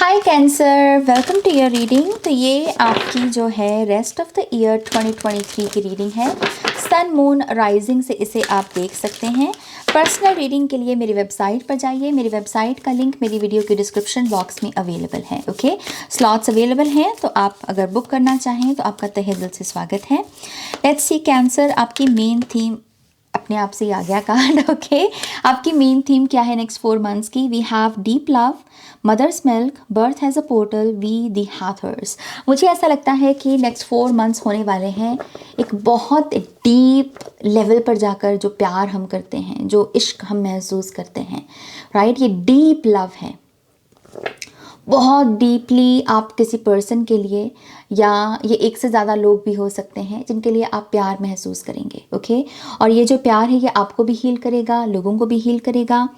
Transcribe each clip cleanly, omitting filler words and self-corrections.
Hi Cancer, welcome to your reading. तो ये आपकी जो है रेस्ट ऑफ द ईयर 2023 की रीडिंग है। सन मून राइजिंग से इसे आप देख सकते हैं। पर्सनल रीडिंग के लिए मेरी वेबसाइट पर जाइए। मेरी वेबसाइट का लिंक मेरी वीडियो के डिस्क्रिप्शन बॉक्स में अवेलेबल है। ओके, स्लॉट्स अवेलेबल हैं, तो आप अगर बुक करना चाहें तो आपका तहे दिल से स्वागत है। लेट्स सी कैंसर, आपकी मेन थीम अपने आप से ही आ गया कार्ड। ओके, आपकी मेन थीम क्या है नेक्स्ट 4 मंथ्स की? We have deep love, mother's milk, birth has a portal, we the hatters. मुझे ऐसा लगता है कि नेक्स्ट 4 मंथ्स होने वाले हैं एक बहुत डीप लेवल पर जाकर। जो प्यार हम करते हैं, जो इश्क हम महसूस करते हैं, राइट, ये डीप लव है। बहुत डीपली आप किसी पर्सन के लिए, या ये एक से ज़्यादा लोग भी हो सकते हैं जिनके लिए आप प्यार महसूस करेंगे। ओके, और ये जो प्यार है ये आपको भी हील करेगा, लोगों को भी हील करेगा।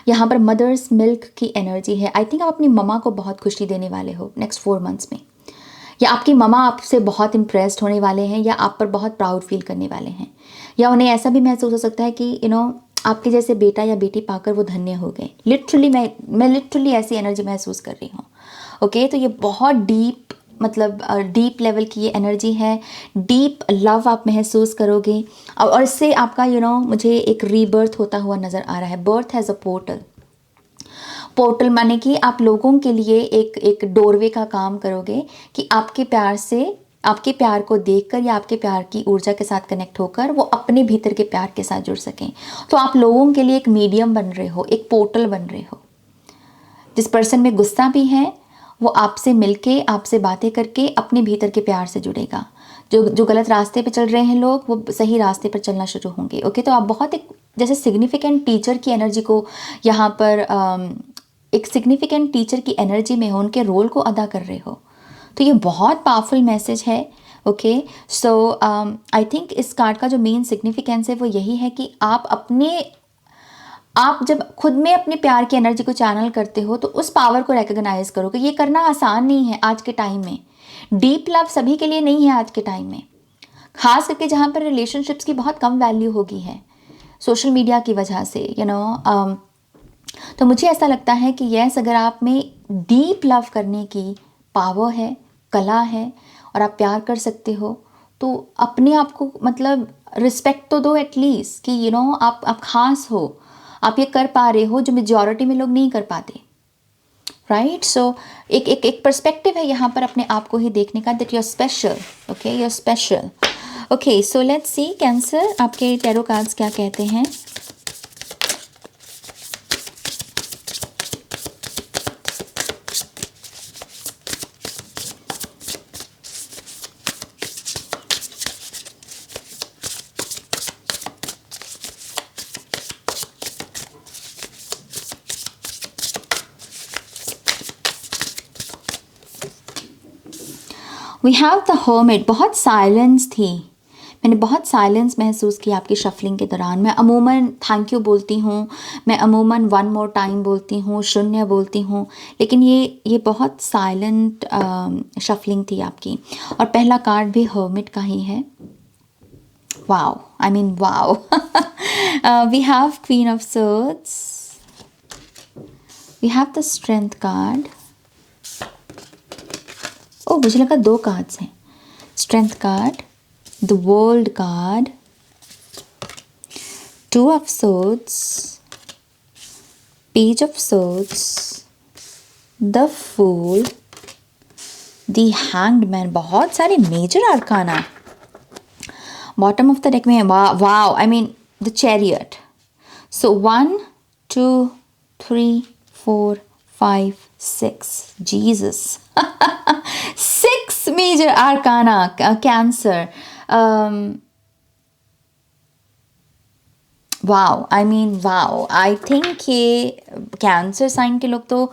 यहाँ पर मदर्स मिल्क की एनर्जी है। आई थिंक आप अपनी ममा को बहुत खुशी देने वाले हो नेक्स्ट 4 मंथ्स में, या आपकी ममा आपसे बहुत इम्प्रेस्ड होने वाले हैं, या आप पर बहुत प्राउड फील करने वाले हैं, या उन्हें ऐसा भी महसूस हो सकता है कि आपके जैसे बेटा या बेटी पाकर वो धन्य हो गए। लिटरली मैं लिटरली ऐसी एनर्जी महसूस कर रही हूँ। ओके, तो ये बहुत डीप, मतलब डीप लेवल की ये एनर्जी है। डीप लव आप महसूस करोगे, और इससे आपका मुझे एक रीबर्थ होता हुआ नज़र आ रहा है। Birth has a portal. Portal माने कि आप लोगों के लिए एक एक डोरवे का काम करोगे, कि आपके प्यार से, आपके प्यार को देखकर या आपके प्यार की ऊर्जा के साथ कनेक्ट होकर वो अपने भीतर के प्यार के साथ जुड़ सकें। तो आप लोगों के लिए एक मीडियम बन रहे हो, एक पोर्टल बन रहे हो। जिस पर्सन में गुस्सा भी है वो आपसे मिलके, आपसे बातें करके अपने भीतर के प्यार से जुड़ेगा। जो गलत रास्ते पे चल रहे हैं लोग, वो सही रास्ते पर चलना शुरू होंगे। ओके, तो आप बहुत एक जैसे सिग्निफिकेंट टीचर की एनर्जी को यहाँ पर एक सिग्निफिकेंट टीचर की एनर्जी में हो, उनके रोल को अदा कर रहे हो। तो ये बहुत पावरफुल मैसेज है। ओके, सो आई थिंक इस कार्ड का जो मेन सिग्निफिकेंस है वो यही है कि आप जब खुद में अपने प्यार की एनर्जी को चैनल करते हो तो उस पावर को रिकॉग्नाइज करो कि ये करना आसान नहीं है आज के टाइम में। डीप लव सभी के लिए नहीं है आज के टाइम में, खास करके जहाँ पर रिलेशनशिप्स की बहुत कम वैल्यू होगी है सोशल मीडिया की वजह से, तो मुझे ऐसा लगता है कि यस, अगर आप में डीप लव करने की पावर है, कला है, और आप प्यार कर सकते हो, तो अपने आप को मतलब रिस्पेक्ट तो दो एटलीस्ट, कि आप खास हो, आप ये कर पा रहे हो जो मेजॉरिटी में लोग नहीं कर पाते। राइट, सो एक पर्सपेक्टिव है यहाँ पर अपने आप को ही देखने का, that you are special. Okay, you are special. Okay, so let's see Cancer, आपके टैरो कार्ड्स क्या कहते हैं। We have the Hermit. बहुत साइलेंस थी, मैंने बहुत साइलेंस महसूस किया आपकी शफलिंग के दौरान। मैं अमूमन थैंक यू बोलती हूँ, मैं अमूमन वन मोर टाइम बोलती हूँ, शून्य बोलती हूँ, लेकिन ये बहुत साइलेंट शफलिंग थी आपकी। और पहला कार्ड भी हर्मिट का ही है। Wow, I mean wow. We have queen of swords, we have the strength card. ओ, मुझे लगा 2 कार्ड्स हैं। Strength card, the world card, 2 of swords, page of swords, the fool, the hanged man. बहुत सारे major arcana bottom of the deck में। Wow, I mean the chariot. So 1 2 3 4 5 6, Jesus. 6 major arcana cancer. Wow, I mean wow. I think ये cancer sign के लोग तो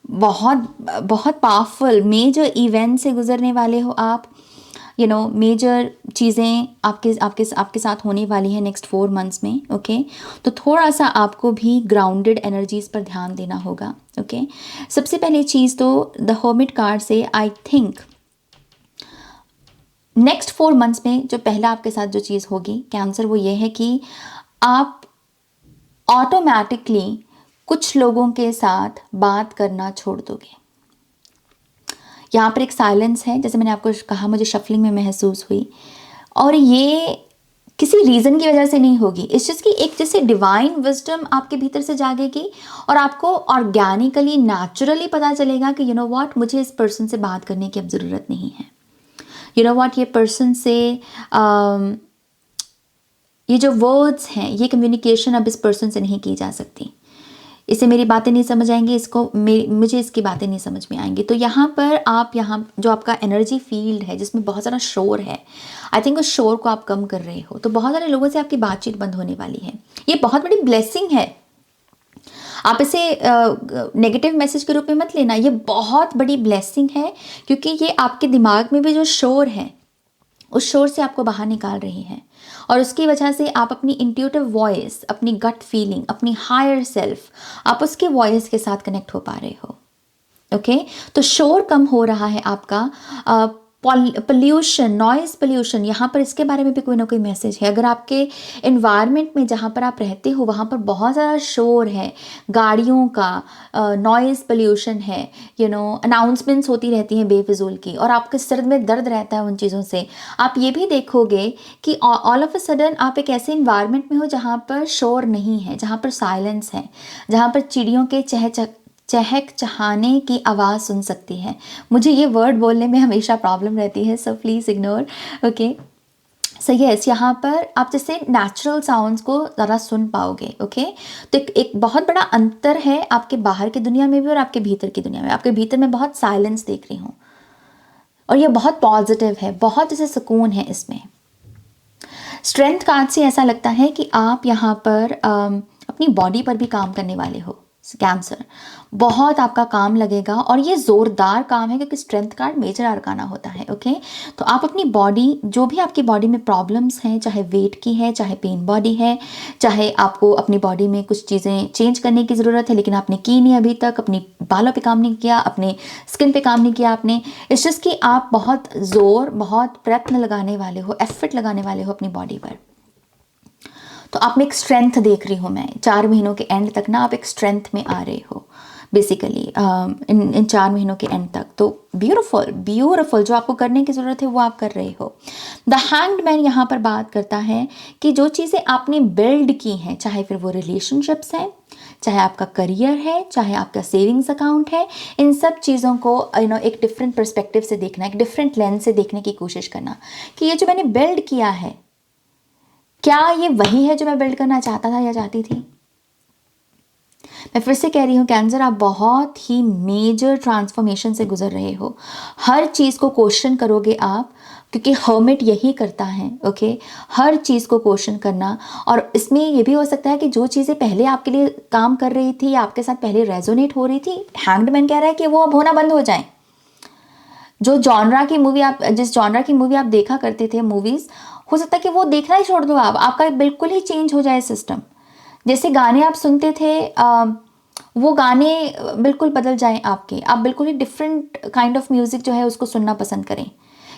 बहुत बहुत powerful major event से गुजरने वाले हो आप। मेजर चीज़ें आपके आपके आपके साथ होने वाली हैं नेक्स्ट 4 मंथ्स में। ओके, तो थोड़ा सा आपको भी ग्राउंडेड एनर्जीज पर ध्यान देना होगा। ओके, सबसे पहली चीज़ तो द हर्मिट कार्ड से आई थिंक नेक्स्ट 4 मंथ्स में जो पहला आपके साथ जो चीज़ होगी कैंसर, वो ये है कि आप ऑटोमेटिकली कुछ लोगों के साथ बात करना छोड़ दोगे। यहाँ पर एक साइलेंस है, जैसे मैंने आपको कहा मुझे शफलिंग में महसूस हुई, और ये किसी रीज़न की वजह से नहीं होगी। इस चीज़ की एक जैसे डिवाइन विजडम आपके भीतर से जागेगी और आपको ऑर्गेनिकली नेचुरली पता चलेगा कि यू नो व्हाट, मुझे इस पर्सन से बात करने की अब ज़रूरत नहीं है। यू नो व्हाट, ये पर्सन से ये जो वर्ड्स हैं, ये कम्युनिकेशन अब इस पर्सन से नहीं की जा सकती। इसे मेरी बातें नहीं समझ आएंगी, इसको मुझे इसकी बातें नहीं समझ में आएंगी। तो यहाँ पर आप यहाँ जो आपका एनर्जी फील्ड है जिसमें बहुत सारा शोर है, आई थिंक उस शोर को आप कम कर रहे हो। तो बहुत सारे लोगों से आपकी बातचीत बंद होने वाली है। ये बहुत बड़ी ब्लेसिंग है। आप इसे नेगेटिव मैसेज के रूप में मत लेना, ये बहुत बड़ी ब्लेसिंग है, क्योंकि ये आपके दिमाग में भी जो शोर है उस शोर से आपको बाहर निकाल रही है, और उसकी वजह से आप अपनी इंट्यूटिव वॉइस, अपनी गट फीलिंग, अपनी हायर सेल्फ, आप उसके वॉइस के साथ कनेक्ट हो पा रहे हो। ओके, तो शोर कम हो रहा है आपका। पोल्यूशन, नॉइज़ पोल्यूशन, यहाँ पर इसके बारे में भी कोई ना कोई मैसेज है। अगर आपके इन्वायरमेंट में जहाँ पर आप रहते हो वहाँ पर बहुत ज़्यादा शोर है, गाड़ियों का नॉइज़ पोल्यूशन है, यू नो अनाउंसमेंट्स होती रहती हैं बेफिजूल की, और आपके सिर में दर्द रहता है उन चीज़ों से, आप ये भी देखोगे कि ऑल ऑफ अ सडन आप एक ऐसे इन्वायरमेंट में हो जहाँ पर शोर नहीं है, जहाँ पर साइलेंस है, जहाँ पर चिड़ियों के चहक चहाने की आवाज़ सुन सकती है। मुझे ये वर्ड बोलने में हमेशा प्रॉब्लम रहती है, so please ignore. Okay, so yes, यहाँ पर आप जैसे नेचुरल साउंड्स को ज़्यादा सुन पाओगे। ओके, तो एक बहुत बड़ा अंतर है आपके बाहर की दुनिया में भी और आपके भीतर की दुनिया में। आपके भीतर में बहुत साइलेंस देख रही हूँ, और ये बहुत पॉजिटिव है, बहुत जैसे सुकून है इसमें। स्ट्रेंथ कार्ड से ऐसा लगता है कि आप यहाँ पर अपनी बॉडी पर भी काम करने वाले हो। कैंसर, बहुत आपका काम लगेगा, और ये ज़ोरदार काम है, क्योंकि स्ट्रेंथ कार्ड मेजर अरकाना होता है। ओके, तो आप अपनी बॉडी, जो भी आपकी बॉडी में प्रॉब्लम्स हैं, चाहे वेट की है, चाहे पेन बॉडी है, चाहे आपको अपनी बॉडी में कुछ चीज़ें चेंज करने की ज़रूरत है लेकिन आपने की नहीं अभी तक, अपनी बालों पे काम नहीं किया, अपने स्किन पे काम नहीं किया आपने, इट्स जस्ट कि आप बहुत ज़ोर, बहुत प्रयत्न लगाने वाले हो, एफर्ट लगाने वाले हो अपनी बॉडी पर। तो आप में एक स्ट्रेंथ देख रही हूँ मैं, 4 महीनों के एंड तक ना आप एक स्ट्रेंथ में आ रहे हो बेसिकली, इन 4 महीनों के एंड तक। तो ब्यूटीफुल ब्यूटीफुल, जो आपको करने की ज़रूरत है वो आप कर रहे हो। द हैंग्ड मैन यहाँ पर बात करता है कि जो चीज़ें आपने बिल्ड की हैं, चाहे फिर वो रिलेशनशिप्स हैं, चाहे आपका करियर है, चाहे आपका सेविंग्स अकाउंट है, इन सब चीज़ों को एक डिफरेंट पर्सपेक्टिव से देखना, एक डिफरेंट लेंस से देखने की कोशिश करना कि ये जो मैंने बिल्ड किया है, क्या ये वही है जो मैं बिल्ड करना चाहता था या चाहती थी। मैं फिर से कह रही हूँ कैंसर, आप बहुत ही मेजर ट्रांसफॉर्मेशन से गुजर रहे हो। हर चीज़ को क्वेश्चन करोगे आप, क्योंकि हर्मिट यही करता है। ओके, हर चीज़ को क्वेश्चन करना, और इसमें ये भी हो सकता है कि जो चीज़ें पहले आपके लिए काम कर रही थी या आपके साथ पहले रेजोनेट हो रही थी, हैंग्डमैन कह रहा है कि वो अब होना बंद हो जाए। जो जॉनरा की मूवी आप, जिस जॉनरा की मूवी आप देखा करते थे मूवीज़, हो सकता है कि वो देखना ही छोड़ दो आप, आपका बिल्कुल ही चेंज हो जाए सिस्टम। जैसे गाने आप सुनते थे, वो गाने बिल्कुल बदल जाएं आपके, आप बिल्कुल ही डिफरेंट काइंड ऑफ म्यूज़िक जो है उसको सुनना पसंद करें।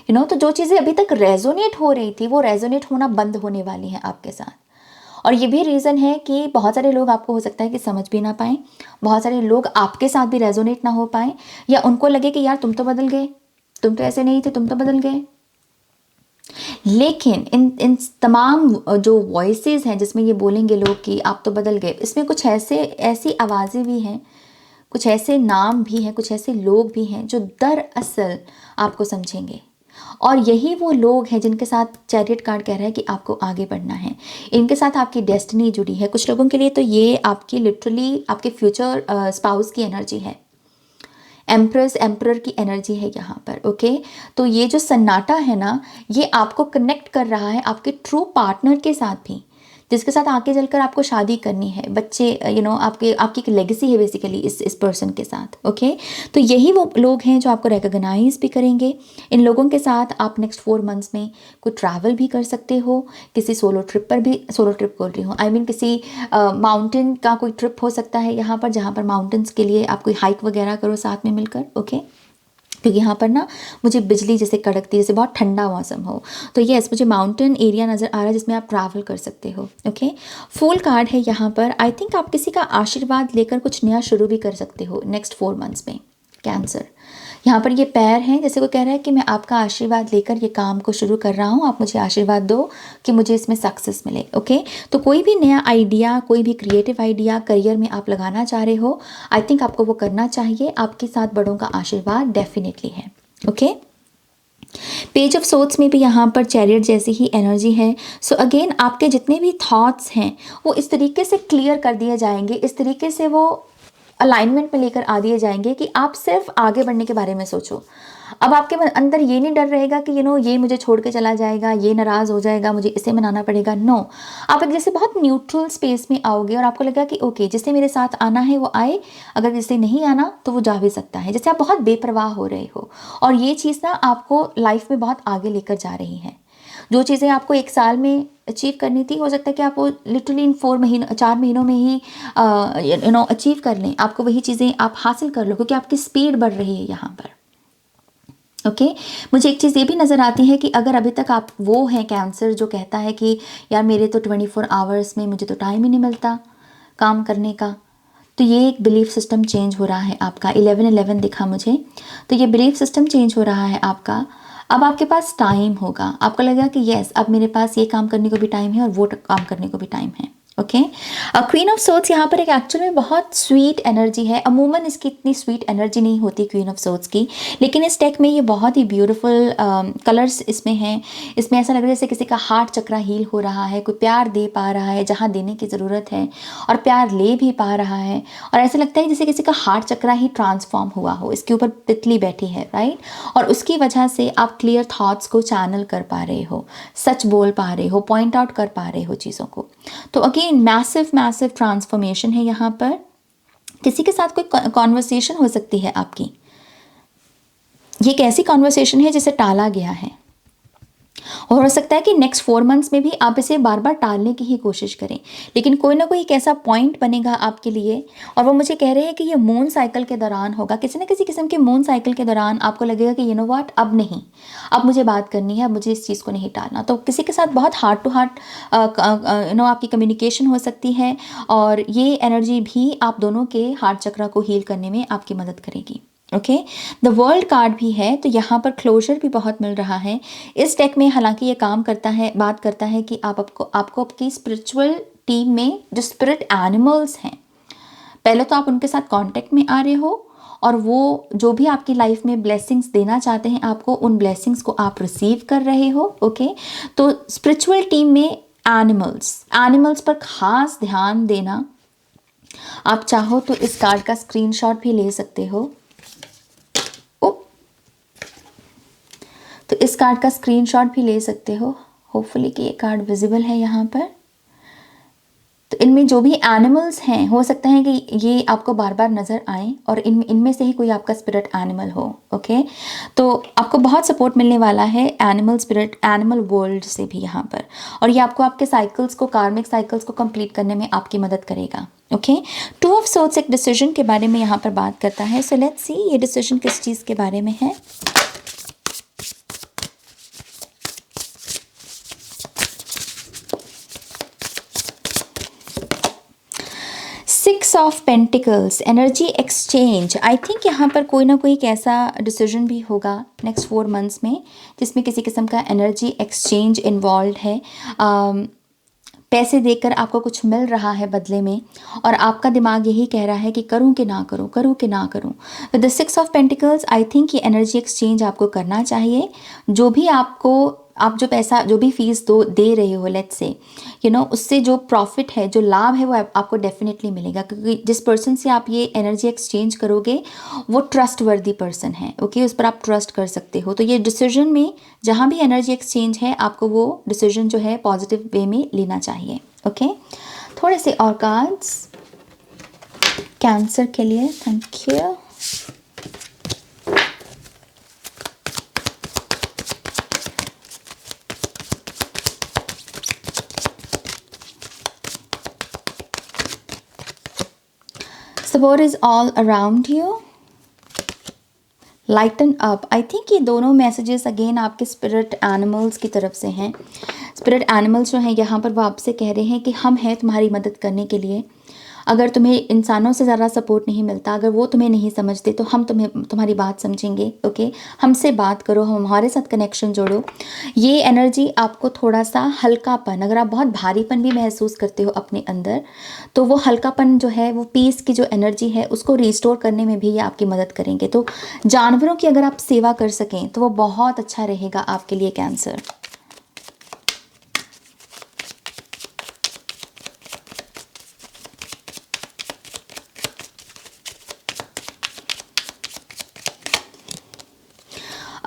तो जो चीज़ें अभी तक रेजोनेट हो रही थी वो रेजोनेट होना बंद होने वाली हैं आपके साथ। और ये भी रीज़न है कि बहुत सारे लोग आपको हो सकता है कि समझ भी ना पाएँ, बहुत सारे लोग आपके साथ भी रेजोनेट ना हो पाएँ, या उनको लगे कि यार तुम तो बदल गए, तुम तो ऐसे नहीं थे, तुम तो बदल गए। लेकिन इन तमाम जो वॉइसेस हैं जिसमें ये बोलेंगे लोग कि आप तो बदल गए, इसमें कुछ ऐसी आवाज़ें भी हैं, कुछ ऐसे नाम भी हैं, कुछ ऐसे लोग भी हैं जो दरअसल आपको समझेंगे। और यही वो लोग हैं जिनके साथ चैरियट कार्ड कह रहा है कि आपको आगे बढ़ना है, इनके साथ आपकी डेस्टिनी जुड़ी है। कुछ लोगों के लिए तो ये आपकी लिटरली आपके फ्यूचर स्पाउस की एनर्जी है, एम्प्रेस एम्परर की एनर्जी है यहाँ पर। ओके, तो ये जो सन्नाटा है ना, ये आपको कनेक्ट कर रहा है आपके ट्रू पार्टनर के साथ भी, जिसके साथ आगे चलकर आपको शादी करनी है, बच्चे, आपकी एक लेगेसी है बेसिकली इस पर्सन के साथ। ओके, तो यही वो लोग हैं जो आपको रिकॉग्नाइज भी करेंगे। इन लोगों के साथ आप नेक्स्ट 4 मंथ्स में कोई ट्रैवल भी कर सकते हो, किसी सोलो ट्रिप पर भी, सोलो ट्रिप बोल रही हूँ, आई मीन किसी माउंटेन का कोई ट्रिप हो सकता है यहाँ पर, जहाँ पर माउंटेन्स के लिए आप कोई हाइक वगैरह करो साथ में मिलकर। ओके, क्योंकि यहाँ पर ना मुझे बिजली जैसे कड़कती, जैसे बहुत ठंडा मौसम हो, तो यस मुझे माउंटेन एरिया नज़र आ रहा है जिसमें आप ट्रैवल कर सकते हो। ओके, फूल कार्ड है यहाँ पर, आई थिंक आप किसी का आशीर्वाद लेकर कुछ नया शुरू भी कर सकते हो नेक्स्ट 4 मंथ्स में। कैंसर, यहाँ पर ये पैर हैं, जैसे कोई कह रहा है कि मैं आपका आशीर्वाद लेकर ये काम को शुरू कर रहा हूँ, आप मुझे आशीर्वाद दो कि मुझे इसमें सक्सेस मिले। ओके, तो कोई भी नया आइडिया, कोई भी क्रिएटिव आइडिया करियर में आप लगाना चाह रहे हो, आई थिंक आपको वो करना चाहिए। आपके साथ बड़ों का आशीर्वाद डेफिनेटली है। ओके, पेज ऑफ सोर्ड्स में भी यहाँ पर चैरियट जैसी ही एनर्जी है। सो अगेन आपके जितने भी थॉट्स हैं वो इस तरीके से क्लियर कर दिए जाएंगे, इस तरीके से वो अलाइनमेंट में लेकर आ दिए जाएंगे कि आप सिर्फ आगे बढ़ने के बारे में सोचो। अब आपके अंदर ये नहीं डर रहेगा कि ये मुझे छोड़ के चला जाएगा, ये नाराज़ हो जाएगा, मुझे इसे मनाना पड़ेगा। नो, आप एक जैसे बहुत न्यूट्रल स्पेस में आओगे और आपको लगेगा कि ओके, जिसे मेरे साथ आना है वो आए, अगर जिसे नहीं आना तो वो जा भी सकता है। जैसे आप बहुत बेपरवाह हो रहे हो और ये चीज़ ना आपको लाइफ में बहुत आगे लेकर जा रही है। जो चीज़ें आपको 1 साल में अचीव करनी थी, हो सकता है कि आप वो लिटरली इन 4 महीनों में ही अचीव कर लें। आपको वही चीज़ें आप हासिल कर लो क्योंकि आपकी स्पीड बढ़ रही है यहाँ पर। ओके, मुझे एक चीज़ ये भी नज़र आती है कि अगर अभी तक आप वो हैं कैंसर जो कहता है कि यार मेरे तो 24 आवर्स में मुझे तो टाइम ही नहीं मिलता काम करने का, तो ये एक बिलीफ सिस्टम चेंज हो रहा है आपका। 11-11 दिखा मुझे, तो ये बिलीफ सिस्टम चेंज हो रहा है आपका। अब आपके पास टाइम होगा, आपको लगेगा कि यस, अब मेरे पास ये काम करने को भी टाइम है और वो काम करने को भी टाइम है। ओके, क्वीन ऑफ सोर्ड्स यहाँ पर एक एक्चुअल में बहुत स्वीट एनर्जी है। अमूमन इसकी इतनी स्वीट एनर्जी नहीं होती क्वीन ऑफ सोर्ड्स की, लेकिन इस डेक में ये बहुत ही ब्यूटीफुल कलर्स इसमें हैं। इसमें ऐसा लग रहा है जैसे किसी का हार्ट चक्रा हील हो रहा है, कोई प्यार दे पा रहा है जहाँ देने की ज़रूरत है और प्यार ले भी पा रहा है, और ऐसा लगता है जैसे किसी का हार्ट चक्रा ही ट्रांसफॉर्म हुआ हो। इसके ऊपर तितली बैठी है, राइट, और उसकी वजह से आप क्लियर थॉट्स को चैनल कर पा रहे हो, सच बोल पा रहे हो, पॉइंट आउट कर पा रहे हो चीज़ों को। तो अगेन मैसिव ट्रांसफॉर्मेशन है यहाँ पर। किसी के साथ कोई कॉन्वर्सेशन हो सकती है आपकी। ये एक ऐसी कॉन्वर्सेशन है जिसे टाला गया है और हो सकता है कि नेक्स्ट 4 मंथ्स में भी आप इसे बार बार टालने की ही कोशिश करें, लेकिन कोई ना कोई एक ऐसा पॉइंट बनेगा आपके लिए, और वो मुझे कह रहे हैं कि ये मून साइकिल के दौरान होगा। किसी न किसी किस्म के मून साइकिल के दौरान आपको लगेगा कि व्हाट, अब नहीं, अब मुझे बात करनी है, अब मुझे इस चीज़ को नहीं टालना। तो किसी के साथ बहुत हार्ट टू हार्ट आपकी कम्युनिकेशन हो सकती है, और ये एनर्जी भी आप दोनों के हार्ट चक्रा को हील करने में आपकी मदद करेगी। ओके, द वर्ल्ड कार्ड भी है, तो यहाँ पर क्लोजर भी बहुत मिल रहा है इस डेक में। हालांकि ये काम करता है, बात करता है कि आपको आपकी स्पिरिचुअल टीम में जो स्पिरिट एनिमल्स हैं, पहले तो आप उनके साथ कांटेक्ट में आ रहे हो, और वो जो भी आपकी लाइफ में ब्लेसिंग्स देना चाहते हैं आपको, उन ब्लेसिंग्स को आप रिसीव कर रहे हो। ओके, तो स्पिरिचुअल टीम में एनिमल्स पर खास ध्यान देना। आप चाहो तो इस कार्ड का स्क्रीनशॉट भी ले सकते हो। तो इस कार्ड का स्क्रीनशॉट भी ले सकते हो, होपफुली कि ये कार्ड विजिबल है यहाँ पर। तो इनमें जो भी एनिमल्स हैं, हो सकता है कि ये आपको बार बार नज़र आए और इनमें से ही कोई आपका स्पिरिट एनिमल हो। ओके, तो आपको बहुत सपोर्ट मिलने वाला है एनिमल वर्ल्ड से भी यहाँ पर, और ये आपको आपके साइकिल्स को, कार्मिक साइकिल्स को कंप्लीट करने में आपकी मदद करेगा। ओके, 2 ऑफ सोर्ड्स एक डिसीजन के बारे में यहाँ पर बात करता है। सो लेट्स सी ये डिसीजन किस चीज़ के बारे में है। Six of pentacles, energy exchange. I think यहाँ पर कोई ना कोई एक ऐसा डिसीजन भी होगा नेक्स्ट 4 मंथ्स में जिसमें किसी किस्म का एनर्जी एक्सचेंज इन्वॉल्व है। पैसे देकर आपको कुछ मिल रहा है बदले में, और आपका दिमाग यही कह रहा है कि करूं कि ना करूं, करूं कि ना करूं। With the 6 of pentacles I think ये एनर्जी एक्सचेंज आपको करना चाहिए। जो भी आप जो पैसा, जो भी फीस दे रहे हो, लेट्स से उससे जो प्रॉफिट है, जो लाभ है, वो आपको डेफिनेटली मिलेगा, क्योंकि जिस पर्सन से आप ये एनर्जी एक्सचेंज करोगे वो ट्रस्ट वर्दी पर्सन है। ओके, उस पर आप ट्रस्ट कर सकते हो। तो ये डिसीजन में जहाँ भी एनर्जी एक्सचेंज है, आपको वो डिसीजन जो है पॉजिटिव वे में लेना चाहिए। ओके, थोड़े से और कार्ड्स कैंसर के लिए। Thank you. Support is all around you. Lighten up. I think ये दोनों मैसेजेस अगेन आपके स्पिरिट एनिमल्स की तरफ से हैं। स्पिरिट एनिमल्स जो हैं यहाँ पर वो आपसे कह रहे हैं कि हम हैं तुम्हारी मदद करने के लिए। अगर तुम्हें इंसानों से ज़्यादा सपोर्ट नहीं मिलता, अगर वो तुम्हें नहीं समझते, तो हम तुम्हारी बात समझेंगे। ओके, हमसे बात करो, हमारे साथ कनेक्शन जोड़ो। ये एनर्जी आपको थोड़ा सा हल्कापन, अगर आप बहुत भारीपन भी महसूस करते हो अपने अंदर, तो वो हल्कापन जो है, वो पीस की जो एनर्जी है, उसको रिस्टोर करने में भी ये आपकी मदद करेंगे। तो जानवरों की अगर आप सेवा कर सकें तो वो बहुत अच्छा रहेगा आपके लिए cancer.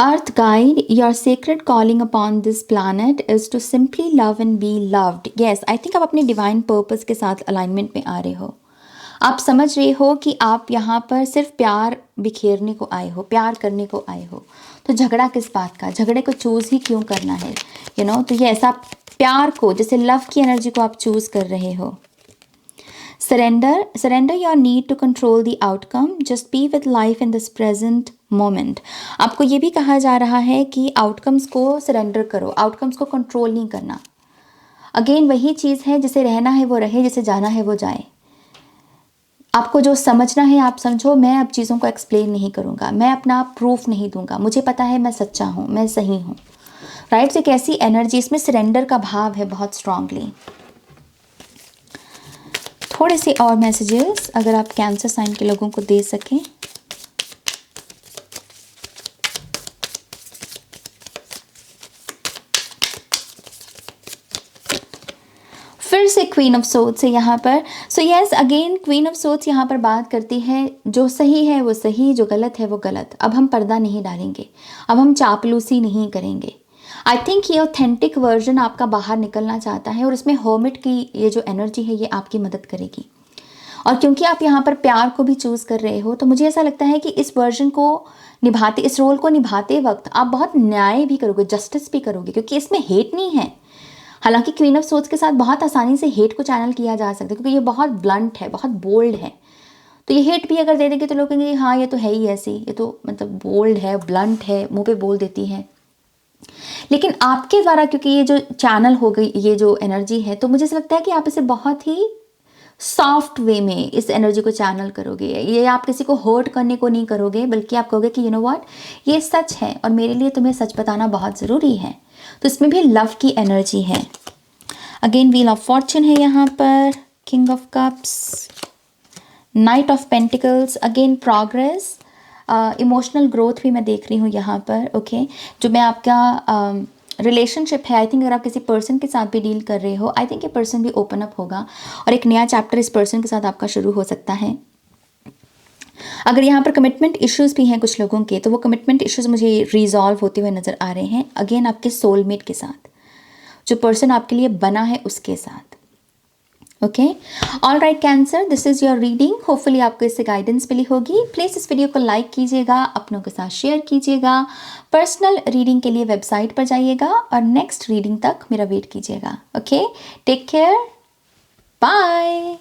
Earth guide, your sacred calling upon this planet is to simply love and be loved. Yes, I think आप अपने divine purpose के साथ alignment में आ रहे हो। आप समझ रहे हो कि आप यहाँ पर सिर्फ प्यार बिखेरने को आए हो, प्यार करने को आए हो। तो झगड़ा किस बात का, झगड़े को चूज़ ही क्यों करना है, तो ये ऐसा प्यार को, जैसे लव की एनर्जी को आप चूज़ कर रहे हो। Surrender your need to control the outcome. Just be with life in this present moment. आपको ये भी कहा जा रहा है कि आउटकम्स को सरेंडर करो, आउटकम्स को कंट्रोल नहीं करना। अगेन वही चीज़ है, जिसे रहना है वो रहे, जिसे जाना है वो जाए। आपको जो समझना है आप समझो। मैं अब चीज़ों को एक्सप्लेन नहीं करूँगा, मैं अपना प्रूफ नहीं दूंगा। मुझे पता है मैं सच्चा हूँ, मैं सही हूँ। राइट, एक ऐसी एनर्जी, इसमें सरेंडर का भाव है बहुत स्ट्रांगली। थोड़े से और मैसेजेस अगर आप कैंसर साइन के लोगों को दे सकें। फिर से क्वीन ऑफ सोर्ड्स है यहाँ पर। So yes, again queen of swords यहाँ पर बात करती है, जो सही है वो सही, जो गलत है वो गलत। अब हम पर्दा नहीं डालेंगे, अब हम चापलूसी नहीं करेंगे। आई थिंक ये ऑथेंटिक वर्जन आपका बाहर निकलना चाहता है, और इसमें हर्मिट की ये जो एनर्जी है ये आपकी मदद करेगी। और क्योंकि आप यहाँ पर प्यार को भी चूज़ कर रहे हो, तो मुझे ऐसा लगता है कि इस वर्जन को निभाते, इस रोल को निभाते वक्त आप बहुत न्याय भी करोगे, जस्टिस भी करोगे, क्योंकि इसमें हेट नहीं है। हालांकि क्वीन ऑफ सोर्ड्स के साथ बहुत आसानी से हेट को चैनल किया जा सकता है, क्योंकि ये बहुत ब्लंट है, बहुत बोल्ड है। तो ये हेट भी अगर दे देंगे तो लोग कहेंगे हाँ ये तो है ही ऐसी, ये तो मतलब बोल्ड है, ब्लंट है, मुंह पे बोल देती है। लेकिन आपके द्वारा क्योंकि ये जो चैनल हो गई, ये जो एनर्जी है, तो मुझे ऐसा लगता है कि आप इसे बहुत ही सॉफ्ट वे में इस एनर्जी को चैनल करोगे। ये आप किसी को हर्ट करने को नहीं करोगे, बल्कि आप कहोगे कि यू नो व्हाट, ये सच है और मेरे लिए तुम्हें सच बताना बहुत ज़रूरी है। तो इसमें भी लव की एनर्जी है। अगेन व्हील ऑफ फॉर्चून है यहाँ पर, king of cups, night of pentacles, again progress, emotional growth भी मैं देख रही हूँ यहाँ पर। ओके, जो मैं आपका रिलेशनशिप है, आई थिंक अगर आप किसी पर्सन के साथ भी डील कर रहे हो, आई थिंक ये पर्सन भी ओपन अप होगा और एक नया चैप्टर इस पर्सन के साथ आपका शुरू हो सकता है। अगर यहाँ पर कमिटमेंट इश्यूज़ भी हैं कुछ लोगों के, तो वो कमिटमेंट इश्यूज़ मुझे रिजॉल्व होते हुए नज़र आ रहे हैं। अगेन आपके सोलमेट के साथ, जो पर्सन आपके लिए बना है उसके साथ। Okay, all right cancer, this is your reading. Hopefully आपको इससे गाइडेंस मिली होगी। प्लीज़ इस वीडियो को लाइक कीजिएगा, अपनों के साथ शेयर कीजिएगा। पर्सनल रीडिंग के लिए वेबसाइट पर जाइएगा और नेक्स्ट रीडिंग तक मेरा वेट कीजिएगा। Okay, take care, bye.